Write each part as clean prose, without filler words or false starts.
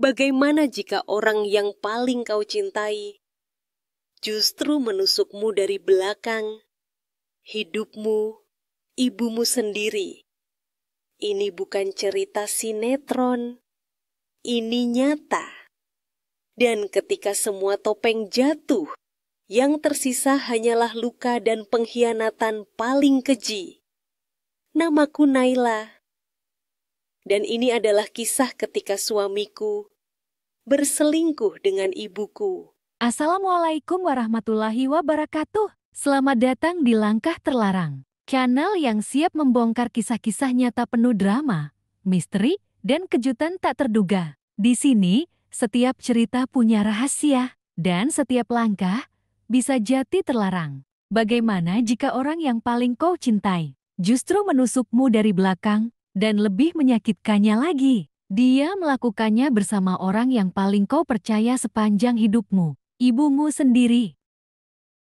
Bagaimana jika orang yang paling kau cintai justru menusukmu dari belakang, hidupmu, ibumu sendiri? Ini bukan cerita sinetron, ini nyata. Dan ketika semua topeng jatuh, yang tersisa hanyalah luka dan pengkhianatan paling keji. Namaku Naila. Dan ini adalah kisah ketika suamiku berselingkuh dengan ibuku. Assalamualaikum warahmatullahi wabarakatuh. Selamat datang di Langkah Terlarang, channel yang siap membongkar kisah-kisah nyata penuh drama, misteri, dan kejutan tak terduga. Di sini, setiap cerita punya rahasia, dan setiap langkah bisa jadi terlarang. Bagaimana jika orang yang paling kau cintai justru menusukmu dari belakang, dan lebih menyakitkannya lagi? Dia melakukannya bersama orang yang paling kau percaya sepanjang hidupmu, ibumu sendiri.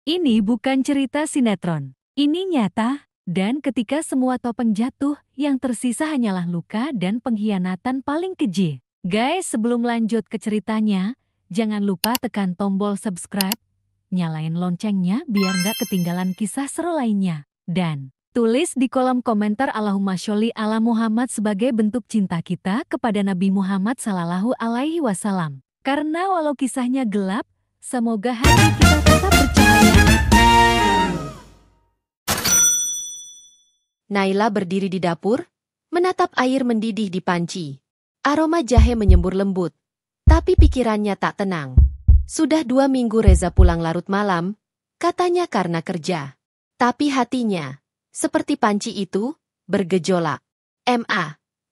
Ini bukan cerita sinetron, ini nyata, dan ketika semua topeng jatuh, yang tersisa hanyalah luka dan pengkhianatan paling keji. Guys, sebelum lanjut ke ceritanya, jangan lupa tekan tombol subscribe, nyalain loncengnya biar nggak ketinggalan kisah seru lainnya. Dan tulis di kolom komentar Allahumma sholli ala Muhammad sebagai bentuk cinta kita kepada Nabi Muhammad Sallallahu Alaihi Wasallam. Karena walau kisahnya gelap, semoga hati kita tetap bercahaya. Naila berdiri di dapur, menatap air mendidih di panci. Aroma jahe menyembur lembut, tapi pikirannya tak tenang. Sudah 2 minggu Reza pulang larut malam, katanya karena kerja. Tapi hatinya, seperti panci itu, bergejolak.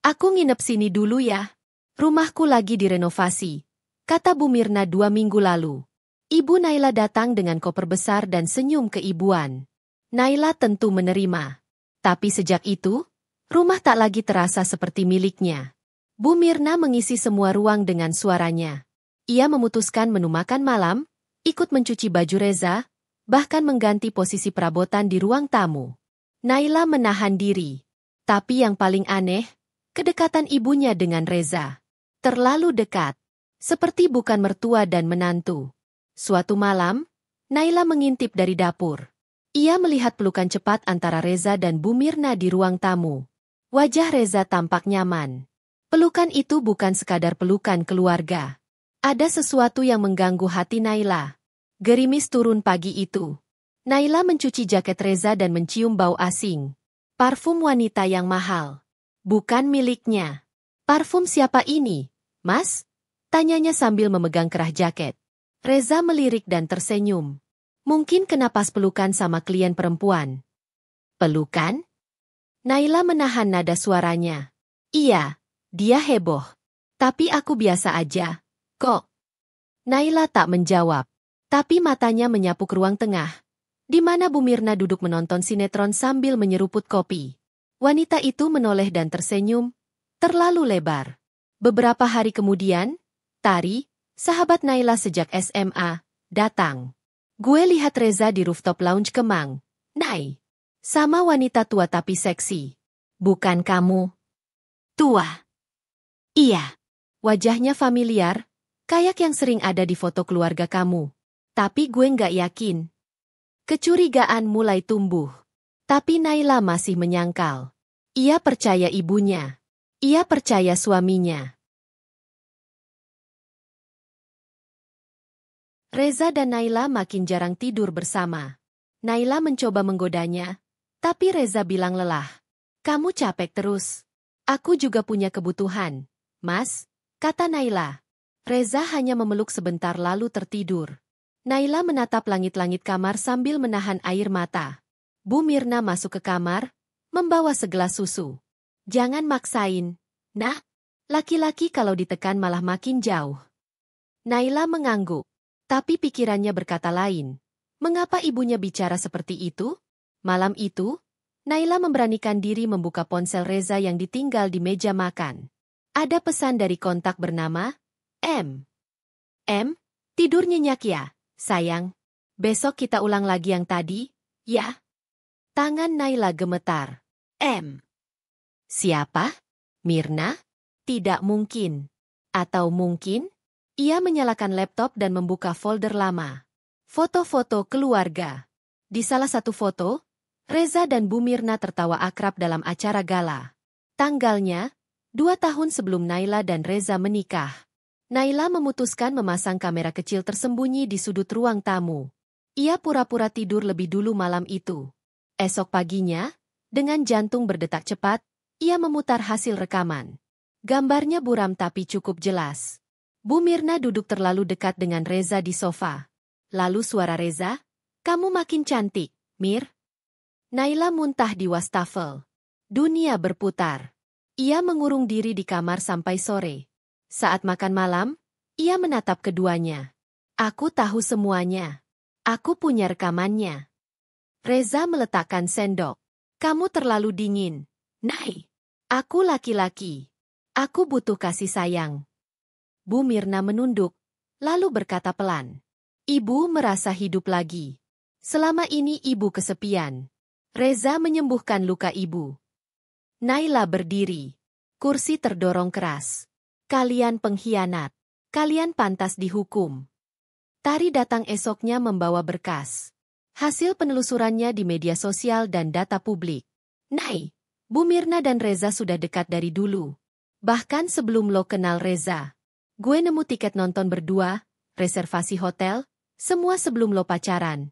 Aku nginep sini dulu ya. Rumahku lagi direnovasi, kata Bu Mirna 2 minggu lalu. Ibu Naila datang dengan koper besar dan senyum keibuan. Naila tentu menerima. Tapi sejak itu, rumah tak lagi terasa seperti miliknya. Bu Mirna mengisi semua ruang dengan suaranya. Ia memutuskan menu makan malam, ikut mencuci baju Reza, bahkan mengganti posisi perabotan di ruang tamu. Naila menahan diri. Tapi yang paling aneh, kedekatan ibunya dengan Reza. Terlalu dekat. Seperti bukan mertua dan menantu. Suatu malam, Naila mengintip dari dapur. Ia melihat pelukan cepat antara Reza dan Bu Mirna di ruang tamu. Wajah Reza tampak nyaman. Pelukan itu bukan sekadar pelukan keluarga. Ada sesuatu yang mengganggu hati Naila. Gerimis turun pagi itu. Naila mencuci jaket Reza dan mencium bau asing. Parfum wanita yang mahal. Bukan miliknya. Parfum siapa ini, Mas? Tanyanya sambil memegang kerah jaket. Reza melirik dan tersenyum. Mungkin kena pas pelukan sama klien perempuan. Pelukan? Naila menahan nada suaranya. Iya, dia heboh. Tapi aku biasa aja, kok. Naila tak menjawab. Tapi matanya menyapu ke ruang tengah, di mana Bu Mirna duduk menonton sinetron sambil menyeruput kopi. Wanita itu menoleh dan tersenyum, terlalu lebar. Beberapa hari kemudian, Tari, sahabat Naila sejak SMA, datang. Gue lihat Reza di rooftop lounge Kemang. Nai, sama wanita tua tapi seksi. Bukan kamu? Tua. Iya. Wajahnya familiar, kayak yang sering ada di foto keluarga kamu. Tapi gue nggak yakin. Kecurigaan mulai tumbuh. Tapi Naila masih menyangkal. Ia percaya ibunya. Ia percaya suaminya. Reza dan Naila makin jarang tidur bersama. Naila mencoba menggodanya, tapi Reza bilang lelah. Kamu capek terus. Aku juga punya kebutuhan, Mas, kata Naila. Reza hanya memeluk sebentar lalu tertidur. Naila menatap langit-langit kamar sambil menahan air mata. Bu Mirna masuk ke kamar, membawa segelas susu. Jangan maksain, Nak. Laki-laki kalau ditekan malah makin jauh. Naila mengangguk, tapi pikirannya berkata lain. Mengapa ibunya bicara seperti itu? Malam itu, Naila memberanikan diri membuka ponsel Reza yang ditinggal di meja makan. Ada pesan dari kontak bernama M. Tidur nyenyak ya? Sayang, besok kita ulang lagi yang tadi, ya? Tangan Naila gemetar. Siapa? Mirna? Tidak mungkin. Atau mungkin, ia menyalakan laptop dan membuka folder lama. Foto-foto keluarga. Di salah satu foto, Reza dan Bu Mirna tertawa akrab dalam acara gala. Tanggalnya, 2 tahun sebelum Naila dan Reza menikah. Naila memutuskan memasang kamera kecil tersembunyi di sudut ruang tamu. Ia pura-pura tidur lebih dulu malam itu. Esok paginya, dengan jantung berdetak cepat, ia memutar hasil rekaman. Gambarnya buram tapi cukup jelas. Bu Mirna duduk terlalu dekat dengan Reza di sofa. Lalu suara Reza, "Kamu makin cantik, Mir." Naila muntah di wastafel. Dunia berputar. Ia mengurung diri di kamar sampai sore. Saat makan malam, ia menatap keduanya. "Aku tahu semuanya. Aku punya rekamannya." Reza meletakkan sendok. "Kamu terlalu dingin, Nay. Aku laki-laki. Aku butuh kasih sayang." Bu Mirna menunduk, lalu berkata pelan. "Ibu merasa hidup lagi. Selama ini ibu kesepian." Reza menyembuhkan luka ibu. Naila berdiri. Kursi terdorong keras. "Kalian pengkhianat. Kalian pantas dihukum." Tari datang esoknya membawa berkas. Hasil penelusurannya di media sosial dan data publik. "Nay, Bu Mirna dan Reza sudah dekat dari dulu. Bahkan sebelum lo kenal Reza. Gue nemu tiket nonton berdua, reservasi hotel, semua sebelum lo pacaran."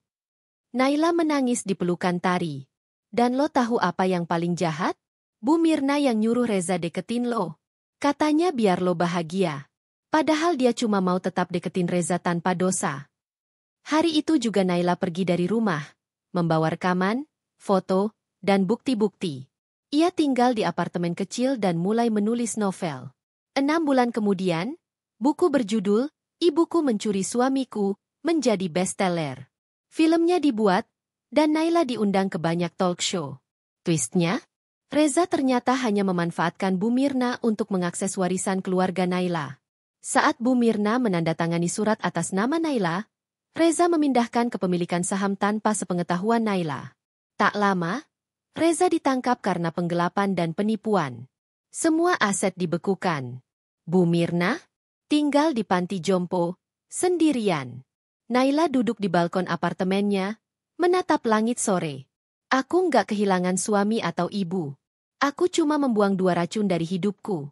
Naila menangis di pelukan Tari. "Dan lo tahu apa yang paling jahat? Bu Mirna yang nyuruh Reza deketin lo. Katanya biar lo bahagia. Padahal dia cuma mau tetap deketin Reza tanpa dosa." Hari itu juga Naila pergi dari rumah, membawa rekaman, foto, dan bukti-bukti. Ia tinggal di apartemen kecil dan mulai menulis novel. 6 bulan kemudian, buku berjudul "Ibuku Mencuri Suamiku" menjadi bestseller. Filmnya dibuat, dan Naila diundang ke banyak talk show. Twistnya, Reza ternyata hanya memanfaatkan Bu Mirna untuk mengakses warisan keluarga Naila. Saat Bu Mirna menandatangani surat atas nama Naila, Reza memindahkan kepemilikan saham tanpa sepengetahuan Naila. Tak lama, Reza ditangkap karena penggelapan dan penipuan. Semua aset dibekukan. Bu Mirna tinggal di panti jompo, sendirian. Naila duduk di balkon apartemennya, menatap langit sore. "Aku nggak kehilangan suami atau ibu. Aku cuma membuang 2 racun dari hidupku."